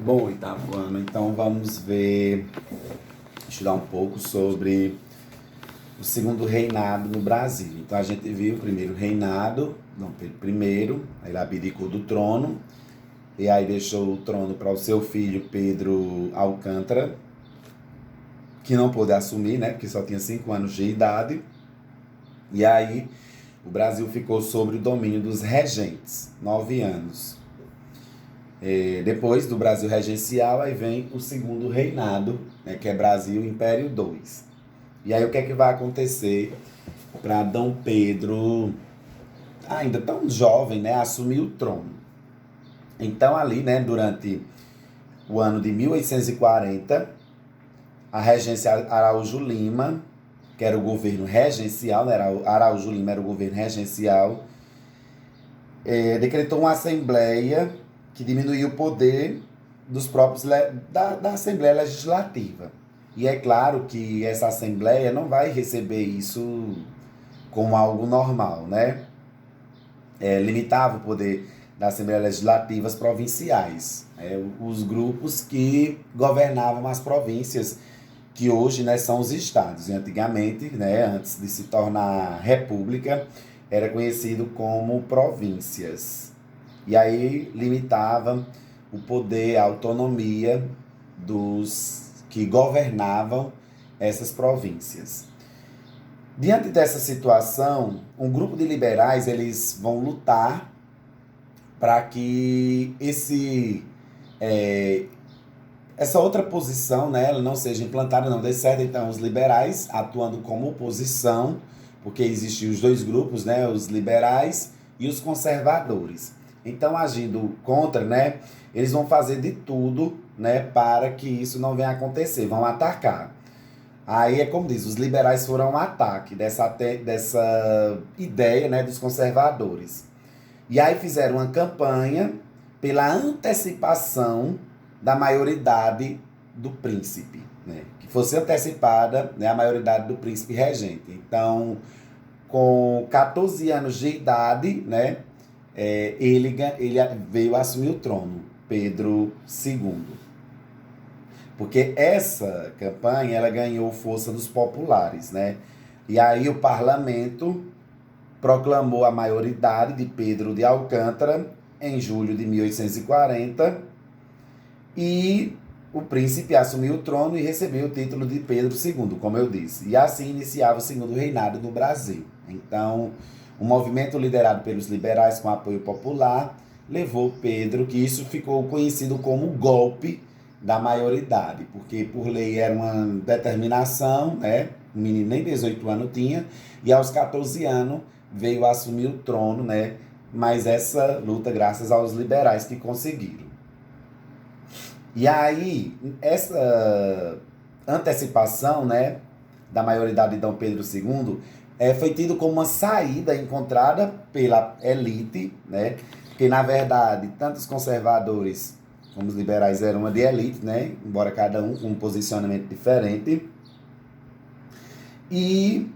Bom, oitavo ano, então vamos estudar um pouco sobre o segundo reinado no Brasil. Então a gente viu o primeiro reinado, Dom Pedro I, aí ele abdicou do trono, e aí deixou o trono para o seu filho Pedro Alcântara, que não pôde assumir, né, porque só tinha 5 anos de idade, e aí o Brasil ficou sob o domínio dos regentes, 9 anos. Depois do Brasil regencial, aí vem o segundo reinado, né, que é Brasil Império II. E aí o que é que vai acontecer para Dom Pedro, ainda tão jovem, né, assumir o trono? Então ali, né, durante o ano de 1840, a regência Araújo Lima, que era o governo regencial, né, Araújo Lima era o governo regencial, decretou uma assembleia que diminuiu o poder dos próprios da Assembleia Legislativa. E é claro que essa Assembleia não vai receber isso como algo normal, né? Limitava o poder da Assembleia Legislativa às provinciais, os grupos que governavam as províncias, que hoje, né, são os estados. E antigamente, né, antes de se tornar república, era conhecido como províncias. E aí limitava o poder, a autonomia dos que governavam essas províncias. Diante dessa situação, um grupo de liberais eles vão lutar para que essa outra posição, né, ela não seja implantada, não dê certo. Então, os liberais atuando como oposição, porque existiam os dois grupos, né, os liberais e os conservadores. Então, agindo contra, né, eles vão fazer de tudo, né, para que isso não venha a acontecer, vão atacar. Aí é como diz, os liberais foram um ataque dessa ideia, né, dos conservadores. E aí fizeram uma campanha pela antecipação da maioridade do príncipe, né, que fosse antecipada, né, a maioridade do príncipe regente. Então, com 14 anos de idade, né, ele veio assumir o trono, Pedro II. Porque essa campanha ela ganhou força dos populares, né? E aí o parlamento proclamou a maioridade de Pedro de Alcântara em julho de 1840 e o príncipe assumiu o trono e recebeu o título de Pedro II, como eu disse. E assim iniciava o segundo reinado do Brasil. Então, um movimento liderado pelos liberais com apoio popular levou Pedro, que isso ficou conhecido como golpe da maioridade, porque por lei era uma determinação, né? O menino nem 18 anos tinha, e aos 14 anos veio assumir o trono, né? Mas essa luta graças aos liberais que conseguiram. E aí, essa antecipação, né, da maioridade de Dom Pedro II foi tido como uma saída encontrada pela elite, né? Porque, na verdade, tanto os conservadores como os liberais eram uma de elite, né? Embora cada um com um posicionamento diferente. E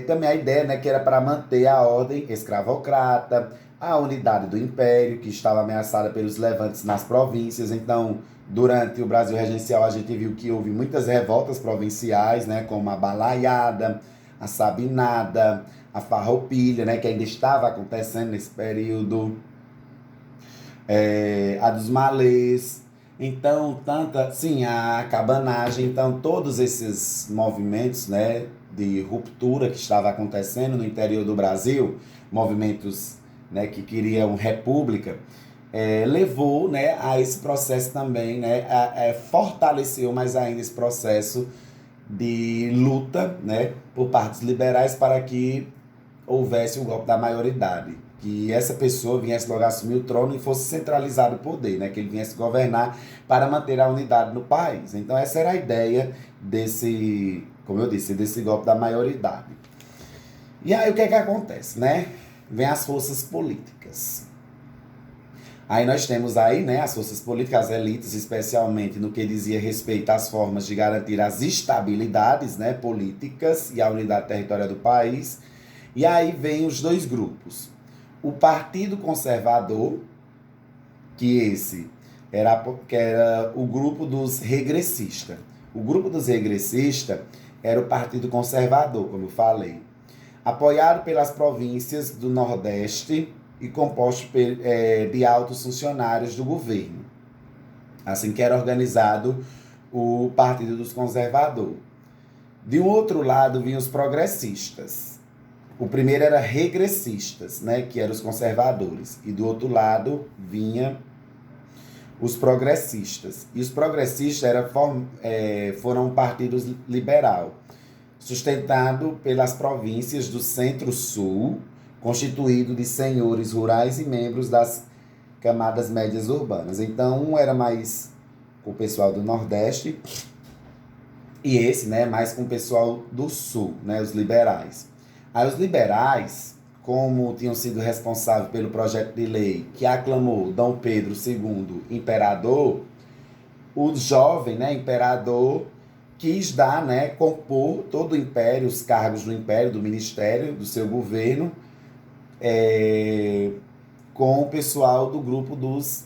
também a ideia, né, que era para manter a ordem escravocrata, a unidade do império, que estava ameaçada pelos levantes nas províncias. Então, durante o Brasil regencial, a gente viu que houve muitas revoltas provinciais, né, como a Balaiada, a Sabinada, a Farroupilha, né, que ainda estava acontecendo nesse período, a dos Malês. Então, a cabanagem. Então, todos esses movimentos, né, de ruptura que estava acontecendo no interior do Brasil, movimentos, né, que queriam república, levou, né, a esse processo também, né, fortaleceu mais ainda esse processo de luta, né, por parte dos liberais para que houvesse o golpe da maioridade, que essa pessoa viesse logo assumir o trono e fosse centralizado o poder, né, que ele viesse governar para manter a unidade no país. Então essa era a ideia desse, como eu disse, desse golpe da maioridade. E aí o que é que acontece, né? Vem as forças políticas. Aí nós temos aí, né, as forças políticas, as elites, especialmente no que dizia respeito às formas de garantir as estabilidades, né, políticas e a unidade territorial do país. E aí vem os dois grupos. O Partido Conservador, que esse que era o grupo dos regressistas. O grupo dos regressistas era o Partido Conservador, como eu falei, apoiado pelas províncias do Nordeste e composto de altos funcionários do governo. Assim que era organizado o Partido dos Conservadores. De um outro lado vinham os progressistas. O primeiro era regressistas, né, que eram os conservadores. E do outro lado vinha os progressistas. E os progressistas foram um partido liberal, sustentado pelas províncias do Centro-Sul, constituído de senhores rurais e membros das camadas médias urbanas. Então, um era mais com o pessoal do Nordeste e esse, né, mais com o pessoal do Sul, né, os liberais. Aí os liberais, como tinham sido responsáveis pelo projeto de lei que aclamou Dom Pedro II imperador, o jovem, né, imperador quis dar, né, compor todo o império, os cargos do império, do ministério, do seu governo, com o pessoal do grupo dos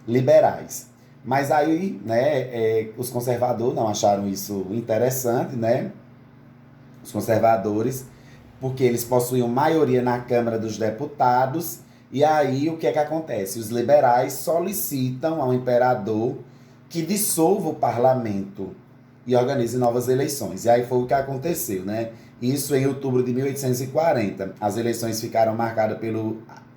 liberais. Mas aí, né, os conservadores não acharam isso interessante, né? Os conservadores, porque eles possuíam maioria na Câmara dos Deputados, e aí o que é que acontece? Os liberais solicitam ao imperador que dissolva o parlamento e organize novas eleições. E aí foi o que aconteceu, né? Isso em outubro de 1840. As eleições ficaram marcadas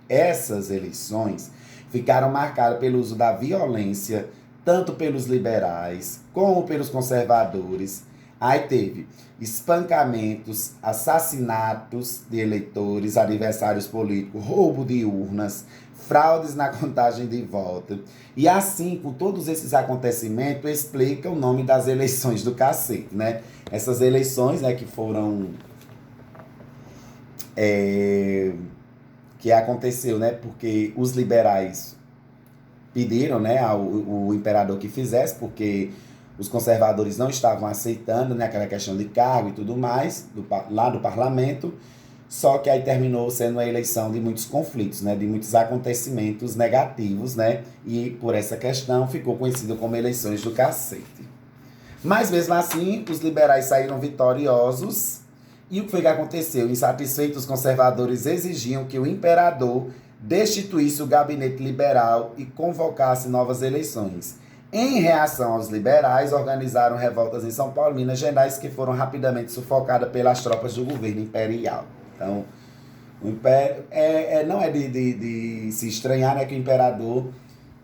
Essas eleições ficaram marcadas pelo uso da violência, tanto pelos liberais como pelos conservadores. Aí teve espancamentos, assassinatos de eleitores, adversários políticos, roubo de urnas, fraudes na contagem de voto. E assim, com todos esses acontecimentos, explica o nome das eleições do cacete, né? Essas eleições, né, que foram... que aconteceu, né, porque os liberais pediram, né, ao imperador que fizesse, porque os conservadores não estavam aceitando, né, aquela questão de cargo e tudo mais, lá do parlamento, só que aí terminou sendo uma eleição de muitos conflitos, né, de muitos acontecimentos negativos, né, e por essa questão ficou conhecido como eleições do cacete. Mas mesmo assim, os liberais saíram vitoriosos. E o que foi que aconteceu? Insatisfeitos, os conservadores exigiam que o imperador destituísse o gabinete liberal e convocasse novas eleições. Em reação aos liberais, organizaram revoltas em São Paulo e Minas Gerais, que foram rapidamente sufocadas pelas tropas do governo imperial. Então, o império não é de se estranhar, né, que o imperador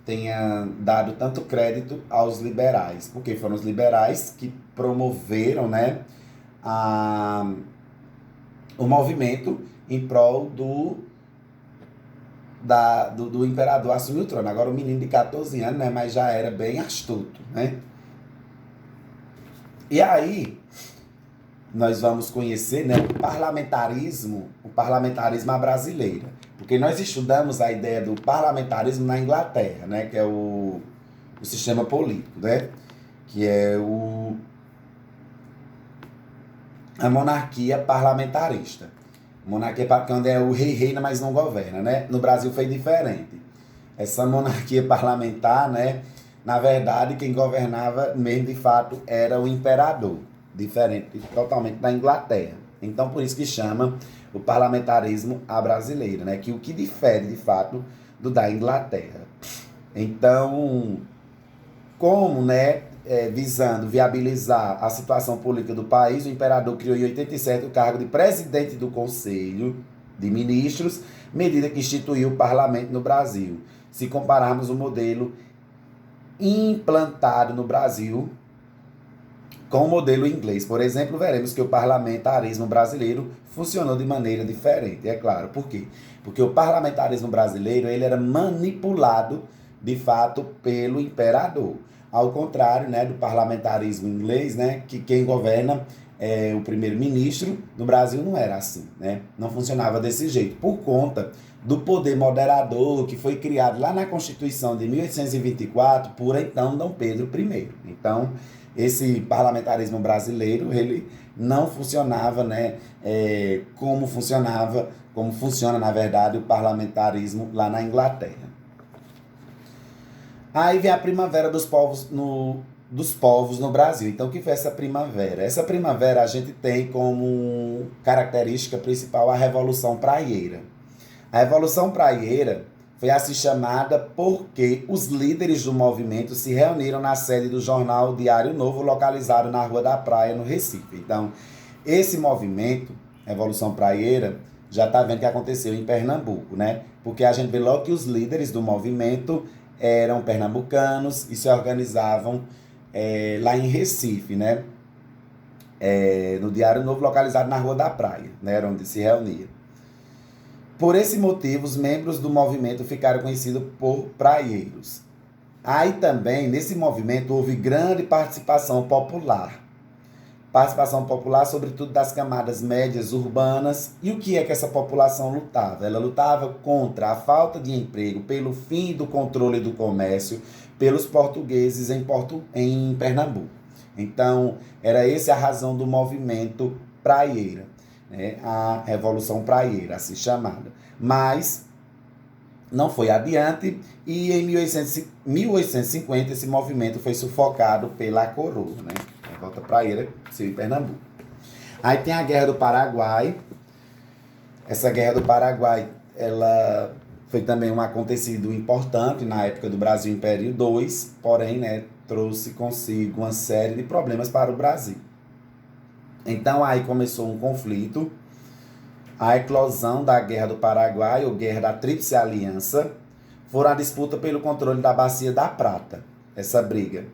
tenha dado tanto crédito aos liberais, porque foram os liberais que promoveram, né, o movimento em prol do imperador assumir o trono. Agora o menino de 14 anos, né, mas já era bem astuto, né? E aí nós vamos conhecer, né, o parlamentarismo à brasileira, porque nós estudamos a ideia do parlamentarismo na Inglaterra, né, que é o sistema político, né, que é a monarquia parlamentarista. Monarquia onde o rei reina, mas não governa, né? No Brasil foi diferente. Essa monarquia parlamentar, né? Na verdade, quem governava mesmo de fato era o imperador, diferente totalmente da Inglaterra. Então, por isso que chama o parlamentarismo à brasileira, né? Que o que difere de fato do da Inglaterra. Então, como, né? Visando viabilizar a situação política do país, o imperador criou em 87 o cargo de presidente do Conselho de Ministros, medida que instituiu o parlamento no Brasil. Se compararmos o modelo implantado no Brasil com o modelo inglês, por exemplo, veremos que o parlamentarismo brasileiro funcionou de maneira diferente. É claro, por quê? Porque o parlamentarismo brasileiro ele era manipulado, de fato, pelo imperador. Ao contrário, né, do parlamentarismo inglês, né, que quem governa é o primeiro-ministro, no Brasil não era assim, né? Não funcionava desse jeito, por conta do poder moderador que foi criado lá na Constituição de 1824 por então Dom Pedro I. Então, esse parlamentarismo brasileiro, ele não funcionava, né, como funciona, na verdade, o parlamentarismo lá na Inglaterra. Aí vem a primavera dos povos no Brasil. Então, o que foi essa primavera? Essa primavera a gente tem como característica principal a Revolução Praieira. A Revolução Praieira foi assim chamada porque os líderes do movimento se reuniram na sede do jornal Diário Novo, localizado na Rua da Praia, no Recife. Então, esse movimento, Revolução Praieira, já está vendo que aconteceu em Pernambuco, né? Porque a gente vê logo que os líderes do movimento eram pernambucanos e se organizavam lá em Recife, né? No Diário Novo, localizado na Rua da Praia, né? Era onde se reunia. Por esse motivo, os membros do movimento ficaram conhecidos por praieiros. Aí também, nesse movimento, houve grande participação popular. Participação popular, sobretudo das camadas médias urbanas. E o que é que essa população lutava? Ela lutava contra a falta de emprego, pelo fim do controle do comércio, pelos portugueses em Pernambuco. Então, era essa a razão do movimento praieira, né? A Revolução Praieira, assim chamada. Mas não foi adiante e em 1850 esse movimento foi sufocado pela coroa, né? A Revolta Praieira, em Pernambuco. Aí tem a Guerra do Paraguai. Essa Guerra do Paraguai, ela foi também um acontecido importante na época do Brasil Império II, porém, né, trouxe consigo uma série de problemas para o Brasil. Então aí começou um conflito, a eclosão da Guerra do Paraguai, ou Guerra da Tríplice Aliança, foram a disputa pelo controle da Bacia da Prata, essa briga.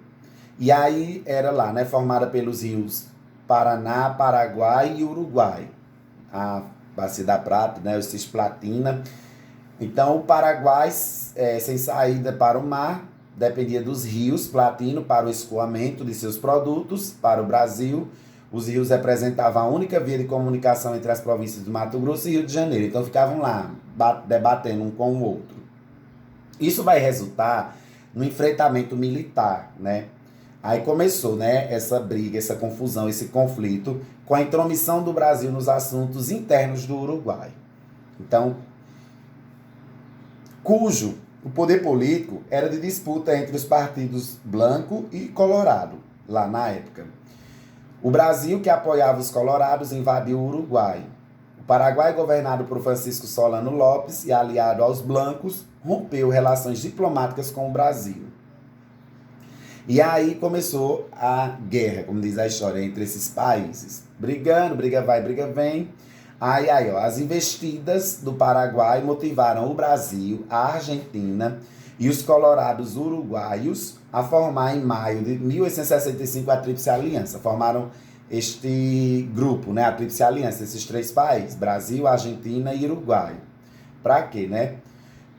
E aí era lá, né, formada pelos rios Paraná, Paraguai e Uruguai. A Bacia da Prata, né, o Cisplatina. Então o Paraguai, sem saída para o mar, dependia dos rios Platino para o escoamento de seus produtos para o Brasil. Os rios representavam a única via de comunicação entre as províncias do Mato Grosso e Rio de Janeiro. Então ficavam lá, debatendo um com o outro. Isso vai resultar no enfrentamento militar, né? Aí começou, né, essa briga, essa confusão, esse conflito, com a intromissão do Brasil nos assuntos internos do Uruguai. Então, cujo o poder político era de disputa entre os partidos Branco e Colorado, lá na época. O Brasil, que apoiava os colorados, invadiu o Uruguai. O Paraguai, governado por Francisco Solano Lopes e aliado aos blancos, rompeu relações diplomáticas com o Brasil. E aí começou a guerra, como diz a história, entre esses países. Brigando, briga vai, briga vem. Aí, ó, as investidas do Paraguai motivaram o Brasil, a Argentina e os colorados uruguaios a formar em maio de 1865 a Tríplice Aliança. Formaram este grupo, né, a Tríplice Aliança, esses três países, Brasil, Argentina e Uruguai. Para quê, né?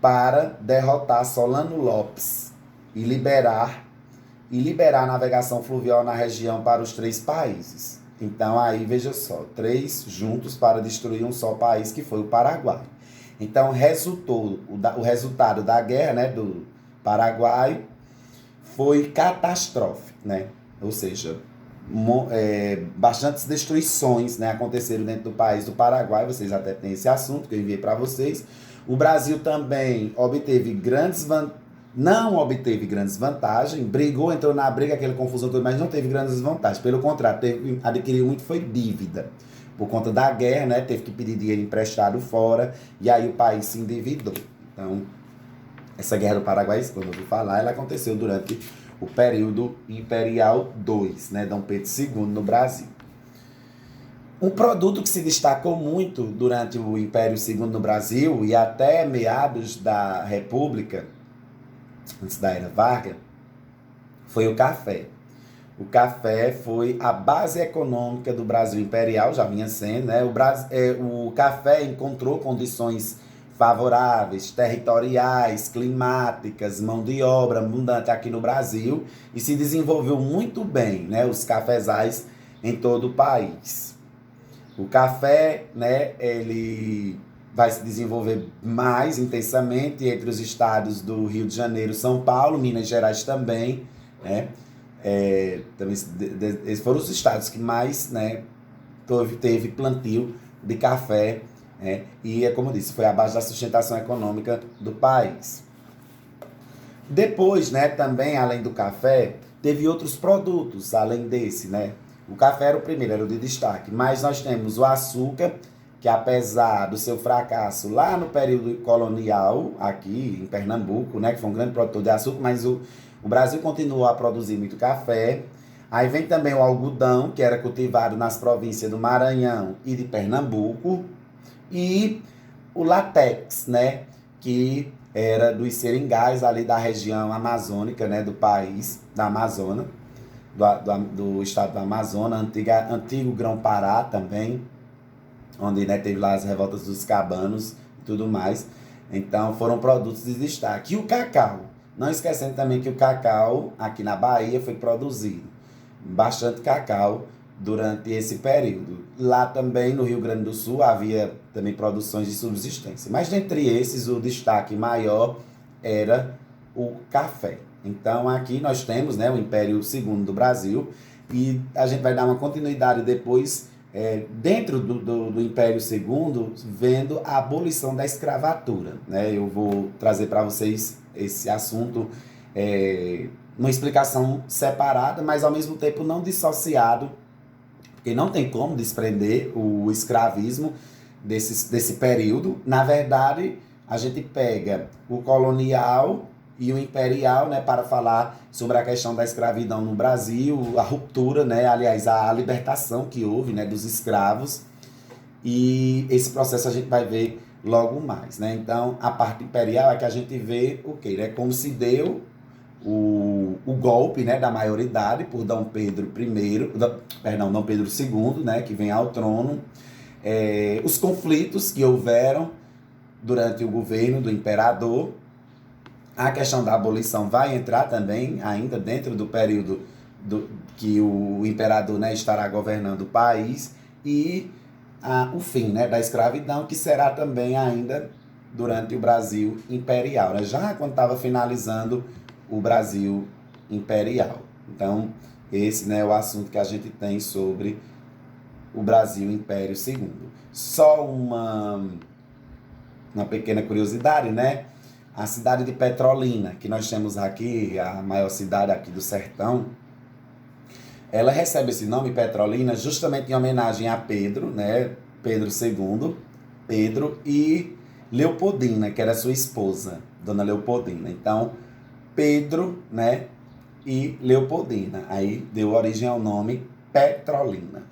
Para derrotar Solano Lopes e liberar a navegação fluvial na região para os três países. Então aí, veja só, três juntos para destruir um só país, que foi o Paraguai. Então o resultado da guerra, né, do Paraguai foi catastrófico, né? Ou seja, bastantes destruições, né, aconteceram dentro do país do Paraguai. Vocês até têm esse assunto que eu enviei para vocês. O Brasil também não obteve grandes vantagens, brigou, entrou na briga, aquela confusão toda, mas não teve grandes vantagens. Pelo contrário, adquiriu muito, foi dívida. Por conta da guerra, né, teve que pedir dinheiro emprestado fora, e aí o país se endividou. Então, essa Guerra do Paraguai, quando eu ouvi falar, ela aconteceu durante o período Imperial II, né, Dom Pedro II no Brasil. Um produto que se destacou muito durante o Império II no Brasil e até meados da República, antes da Era Vargas, foi o café. O café foi a base econômica do Brasil imperial, já vinha sendo, né? O café encontrou condições favoráveis, territoriais, climáticas, mão de obra abundante aqui no Brasil e se desenvolveu muito bem, né? Os cafezais em todo o país. O café, né, ele vai se desenvolver mais intensamente entre os estados do Rio de Janeiro, São Paulo, Minas Gerais também, né? Também, esses foram os estados que mais, né, teve plantio de café, né? E, como eu disse, foi a base da sustentação econômica do país. Depois, né, também além do café, teve outros produtos além desse, né? O café era o primeiro, era o de destaque, mas nós temos o açúcar, que apesar do seu fracasso lá no período colonial, aqui em Pernambuco, né, que foi um grande produtor de açúcar, mas o Brasil continuou a produzir muito café. Aí vem também o algodão, que era cultivado nas províncias do Maranhão e de Pernambuco, e o látex, né, que era dos seringais ali da região amazônica, né, do país, da Amazônia, do estado do Amazonas, antigo Grão-Pará também, onde, né, teve lá as revoltas dos cabanos e tudo mais. Então foram produtos de destaque. E o cacau, não esquecendo também que o cacau aqui na Bahia foi produzido bastante cacau durante esse período. Lá também no Rio Grande do Sul havia também produções de subsistência, mas dentre esses o destaque maior era o café. Então aqui nós temos, né, o Império Segundo do Brasil, e a gente vai dar uma continuidade depois, dentro do Império Segundo, vendo a abolição da escravatura, né? Eu vou trazer para vocês esse assunto, uma explicação separada, mas ao mesmo tempo não dissociado, porque não tem como desprender o escravismo desse período. Na verdade, a gente pega o colonial e o imperial, né, para falar sobre a questão da escravidão no Brasil, a ruptura, né, aliás, a libertação que houve, né, dos escravos, e esse processo a gente vai ver logo mais, né? Então, a parte imperial é que a gente vê o quê? Né? Como se deu o golpe, né, da maioridade por Dom Pedro I, perdão, Dom Pedro II, né, que vem ao trono, os conflitos que houveram durante o governo do imperador, a questão da abolição vai entrar também ainda dentro do período que o imperador, né, estará governando o país, e o fim, né, da escravidão, que será também ainda durante o Brasil imperial, né, já quando estava finalizando o Brasil imperial. Então, esse, né, é o assunto que a gente tem sobre o Brasil Império Segundo. Só uma pequena curiosidade, né? A cidade de Petrolina, que nós temos aqui, a maior cidade aqui do sertão, ela recebe esse nome, Petrolina, justamente em homenagem a Pedro, né? Pedro II, Pedro e Leopoldina, que era sua esposa, Dona Leopoldina. Então, Pedro, né, e Leopoldina. Aí deu origem ao nome Petrolina.